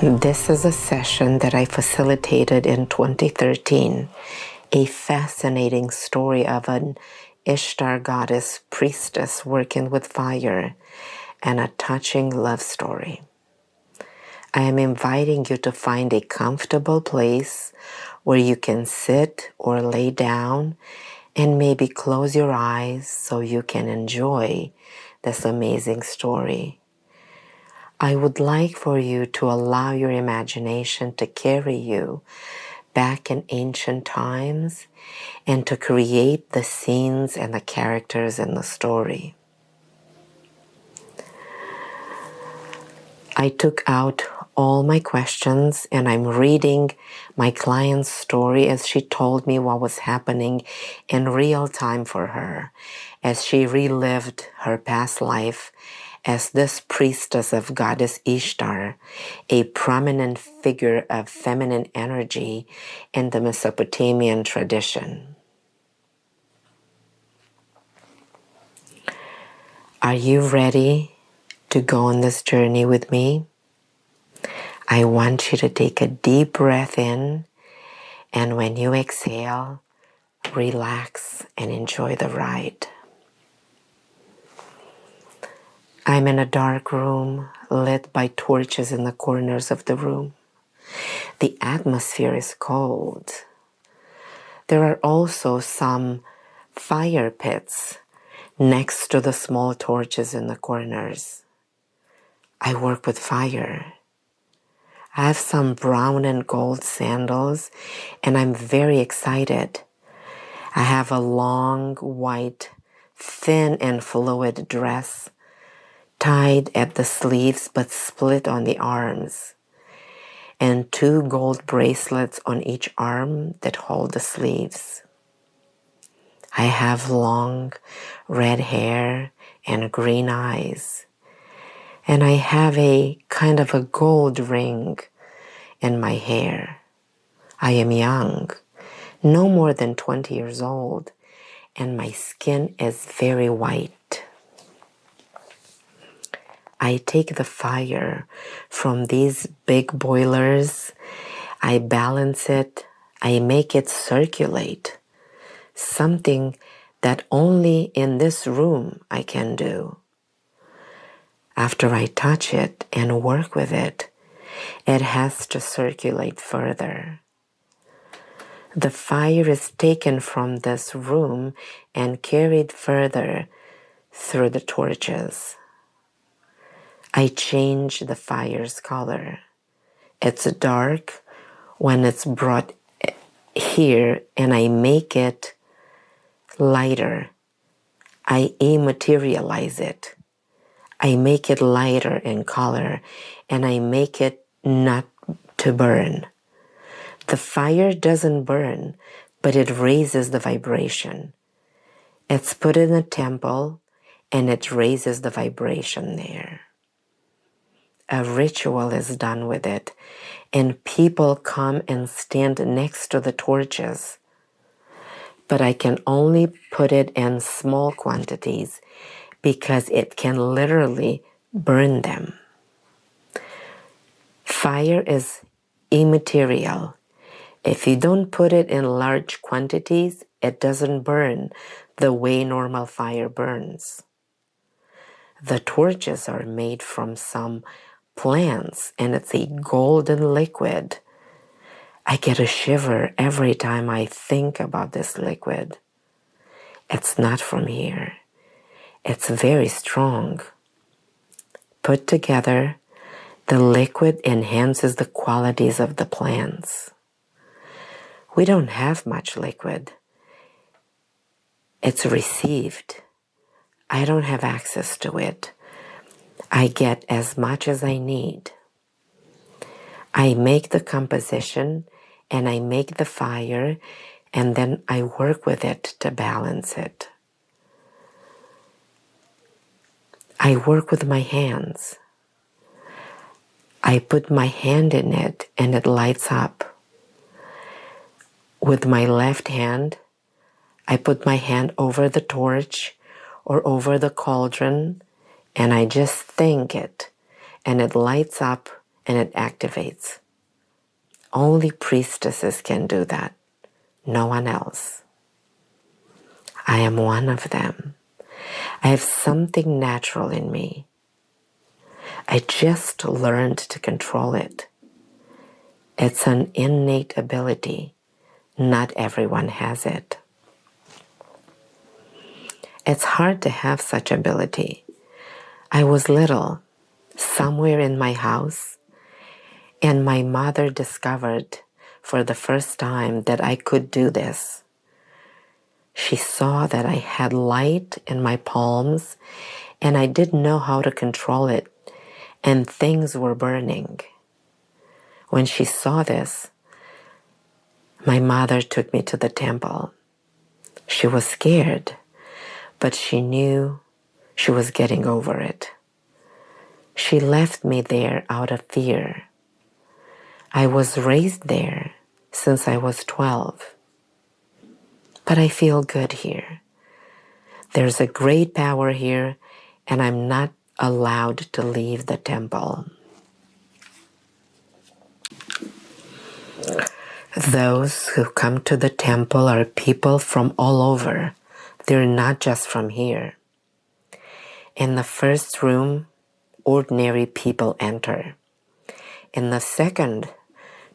This is a session that I facilitated in 2013, a fascinating story of an Ishtar goddess priestess working with fire and a touching love story. I am inviting you to find a comfortable place where you can sit or lay down and maybe close your eyes so you can enjoy this amazing story. I would like for you to allow your imagination to carry you back in ancient times and to create the scenes and the characters in the story. I took out all my questions and I'm reading my client's story as she told me what was happening in real time for her as she relived her past life as this priestess of goddess Ishtar, a prominent figure of feminine energy in the Mesopotamian tradition. Are you ready to go on this journey with me? I want you to take a deep breath in, and when you exhale, relax and enjoy the ride. I'm in a dark room lit by torches in the corners of the room. The atmosphere is cold. There are also some fire pits next to the small torches in the corners. I work with fire. I have some brown and gold sandals and I'm very excited. I have a long, white, thin and fluid dress tied at the sleeves but split on the arms, and 2 gold bracelets on each arm that hold the sleeves. I have long red hair and green eyes, and I have a kind of a gold ring in my hair. I am young, no more than 20 years old, and my skin is very white. I take the fire from these big boilers, I balance it, I make it circulate, something that only in this room I can do. After I touch it and work with it, it has to circulate further. The fire is taken from this room and carried further through the torches. I change the fire's color. It's dark when it's brought here and I make it lighter. I immaterialize it. I make it lighter in color and I make it not to burn. The fire doesn't burn, but it raises the vibration. It's put in a temple and it raises the vibration there. A ritual is done with it, and people come and stand next to the torches. But I can only put it in small quantities because it can literally burn them. Fire is immaterial. If you don't put it in large quantities, it doesn't burn the way normal fire burns. The torches are made from some plants and it's a golden liquid. I get a shiver every time I think about this liquid. It's not from here. It's very strong. Put together, the liquid enhances the qualities of the plants. We don't have much liquid. It's received. I don't have access to it. I get as much as I need. I make the composition and I make the fire and then I work with it to balance it. I work with my hands. I put my hand in it and it lights up. With my left hand, I put my hand over the torch or over the cauldron and I just think it and it lights up and it activates. Only priestesses can do that. No one else. I am one of them. I have something natural in me. I just learned to control it. It's an innate ability. Not everyone has it. It's hard to have such ability. I was little, somewhere in my house, and my mother discovered for the first time that I could do this. She saw that I had light in my palms and I didn't know how to control it, and things were burning. When she saw this, my mother took me to the temple. She was scared, but she knew she was getting over it. She left me there out of fear. I was raised there since I was 12. But I feel good here. There's a great power here, and I'm not allowed to leave the temple. Those who come to the temple are people from all over. They're not just from here. In the first room, ordinary people enter. In the second,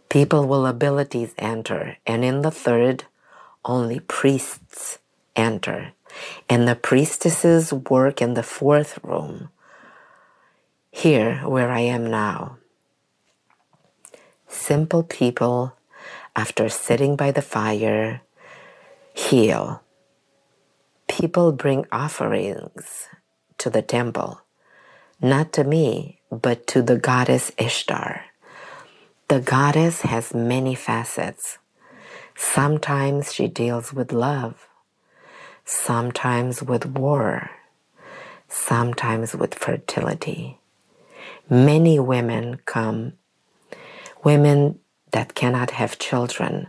people with abilities enter. And in the third, only priests enter. And the priestesses work in the fourth room, here where I am now. Simple people, after sitting by the fire, heal. People bring offerings to the temple, not to me, but to the goddess Ishtar. The goddess has many facets. Sometimes she deals with love, sometimes with war, sometimes with fertility. Many women come, women that cannot have children.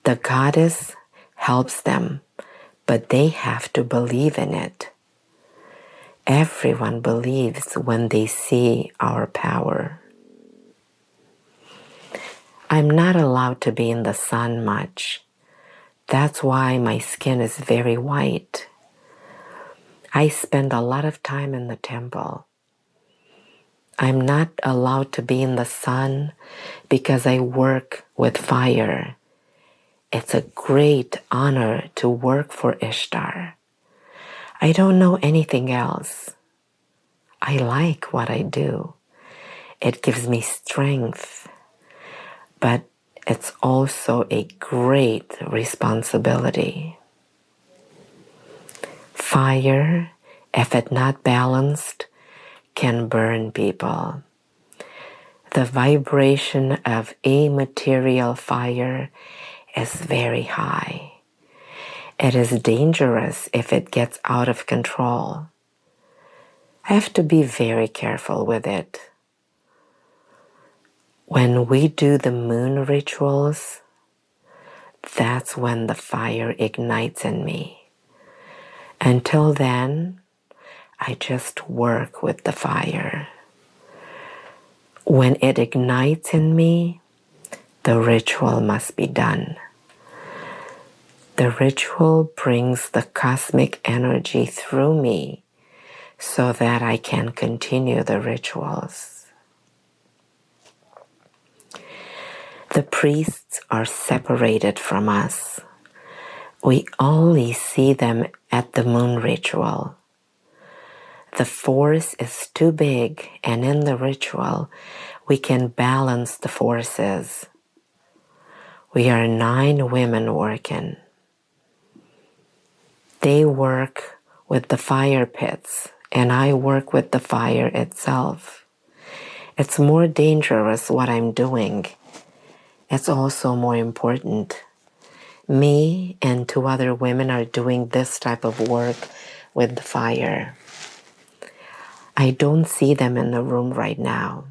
The goddess helps them, but they have to believe in it. Everyone believes when they see our power. I'm not allowed to be in the sun much. That's why my skin is very white. I spend a lot of time in the temple. I'm not allowed to be in the sun because I work with fire. It's a great honor to work for Ishtar. I don't know anything else. I like what I do. It gives me strength, but it's also a great responsibility. Fire, if it's not balanced, can burn people. The vibration of immaterial fire is very high. It is dangerous if it gets out of control. I have to be very careful with it. When we do the moon rituals, that's when the fire ignites in me. Until then, I just work with the fire. When it ignites in me, the ritual must be done. The ritual brings the cosmic energy through me so that I can continue the rituals. The priests are separated from us. We only see them at the moon ritual. The force is too big, and in the ritual, we can balance the forces. We are 9 women working. They work with the fire pits, and I work with the fire itself. It's more dangerous what I'm doing. It's also more important. Me and 2 other women are doing this type of work with the fire. I don't see them in the room right now.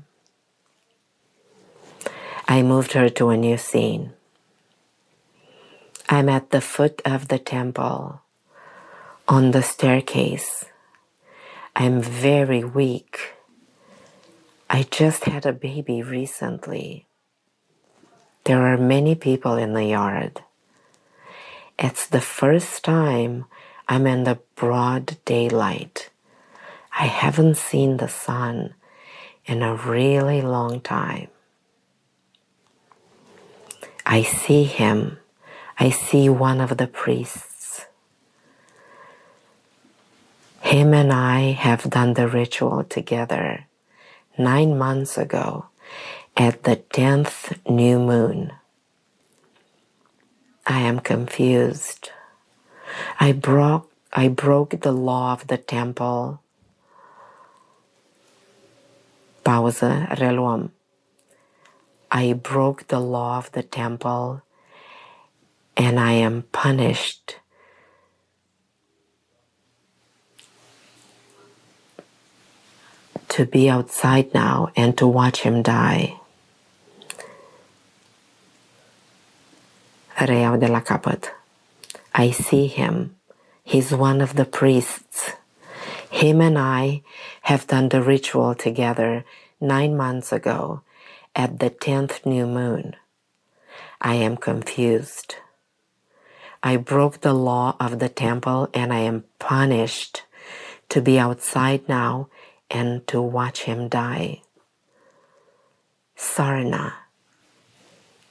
I moved her to a new scene. I'm at the foot of the temple, on the staircase. I'm very weak. I just had a baby recently. There are many people in the yard. It's the first time I'm in the broad daylight. I haven't seen the sun in a really long time. I see him. I see one of the priests. Him and I have done the ritual together 9 months ago at the 10th new moon. I am confused. I broke the law of the temple. Pauză, reluăm. I broke the law of the temple and I am punished to be outside now and to watch him die. Reiau de la capăt. I see him. He's one of the priests. Him and I have done the ritual together 9 months ago at the 10th new moon. I am confused. I broke the law of the temple and I am punished to be outside now and to watch him die. Sarna.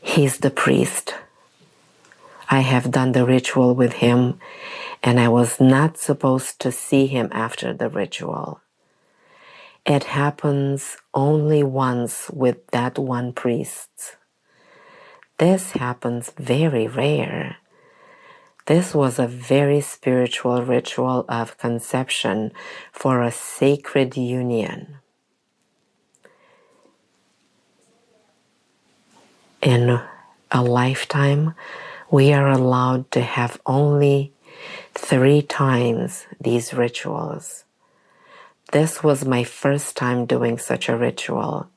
He's the priest. I have done the ritual with him and I was not supposed to see him after the ritual. It happens only once with that one priest. This happens very rare. This was a very spiritual ritual of conception for a sacred union. In a lifetime, we are allowed to have only 3 times these rituals. This was my first time doing such a ritual.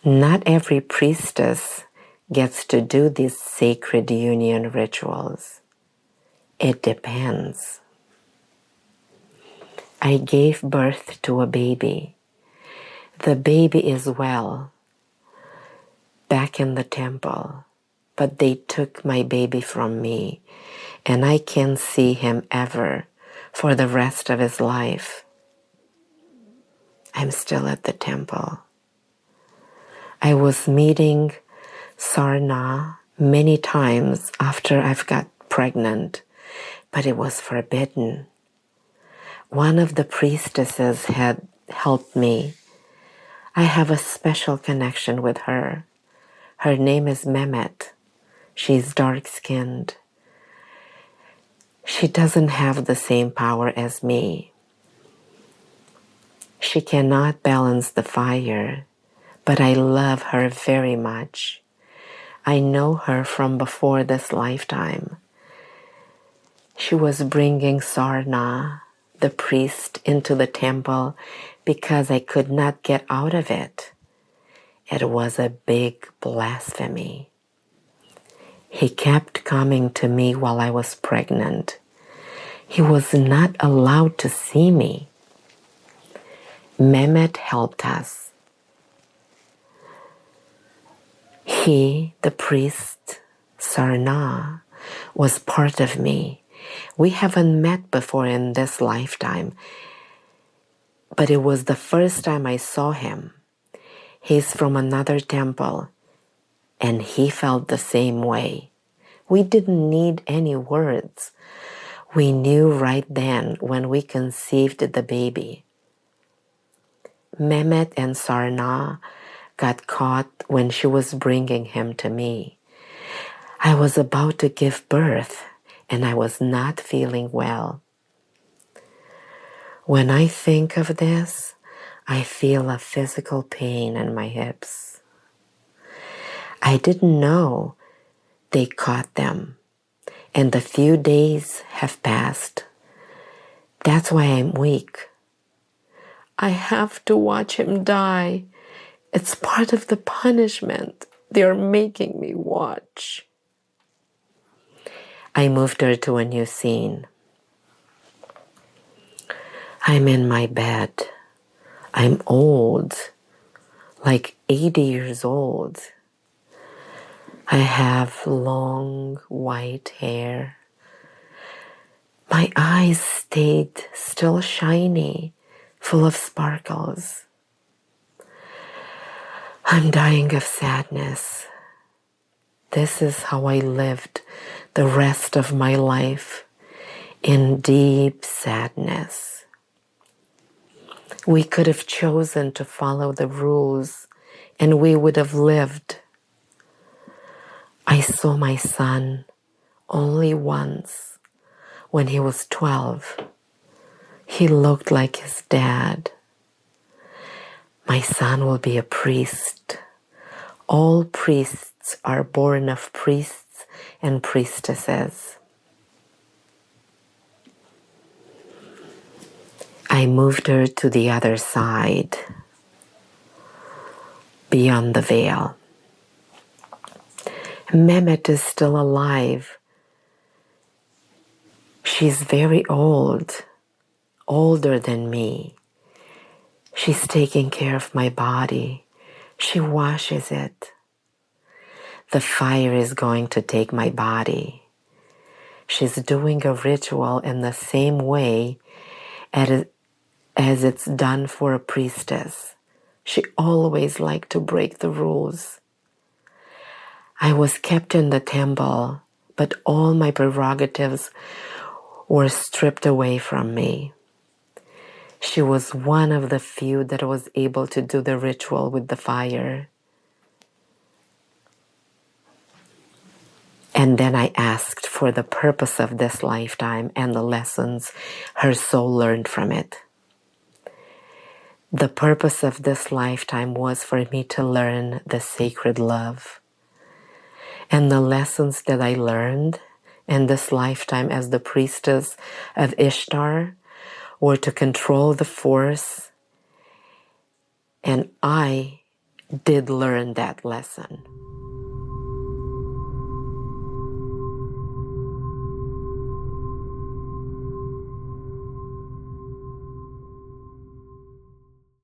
Not every priestess gets to do these sacred union rituals. It depends. I gave birth to a baby. The baby is well, back in the temple, but they took my baby from me, and I can't see him ever for the rest of his life. I'm still at the temple. I was meeting Sarna many times after I've got pregnant, but it was forbidden. One of the priestesses had helped me. I have a special connection with her. Her name is Mehmet. She's dark-skinned. She doesn't have the same power as me. She cannot balance the fire, but I love her very much. I know her from before this lifetime. She was bringing Sarna, the priest, into the temple because I could not get out of it. It was a big blasphemy. He kept coming to me while I was pregnant. He was not allowed to see me. Mehmet helped us. He, the priest, Sarna, was part of me. We haven't met before in this lifetime, but it was the first time I saw him. He's from another temple, and he felt the same way. We didn't need any words. We knew right then when we conceived the baby. Mehmet and Sarna got caught when she was bringing him to me. I was about to give birth, and I was not feeling well. When I think of this, I feel a physical pain in my hips. I didn't know they caught them, and the few days have passed. That's why I'm weak. I have to watch him die. It's part of the punishment they are making me watch. I moved her to a new scene. I'm in my bed. I'm old. like 80 years old. I have long white hair. My eyes stayed still shiny, full of sparkles. I'm dying of sadness. This is how I lived the rest of my life, in deep sadness. We could have chosen to follow the rules and we would have lived. I saw my son only once when he was 12. He looked like his dad. My son will be a priest. All priests are born of priests and priestesses. I moved her to the other side, beyond the veil. Mehmet is still alive. She's very old, older than me. She's taking care of my body. She washes it. The fire is going to take my body. She's doing a ritual in the same way as it's done for a priestess. She always liked to break the rules. I was kept in the temple, but all my prerogatives were stripped away from me. She was one of the few that was able to do the ritual with the fire. And then I asked for the purpose of this lifetime and the lessons her soul learned from it. The purpose of this lifetime was for me to learn the sacred love. And the lessons that I learned in this lifetime as the priestess of Ishtar were to control the force. And I did learn that lesson.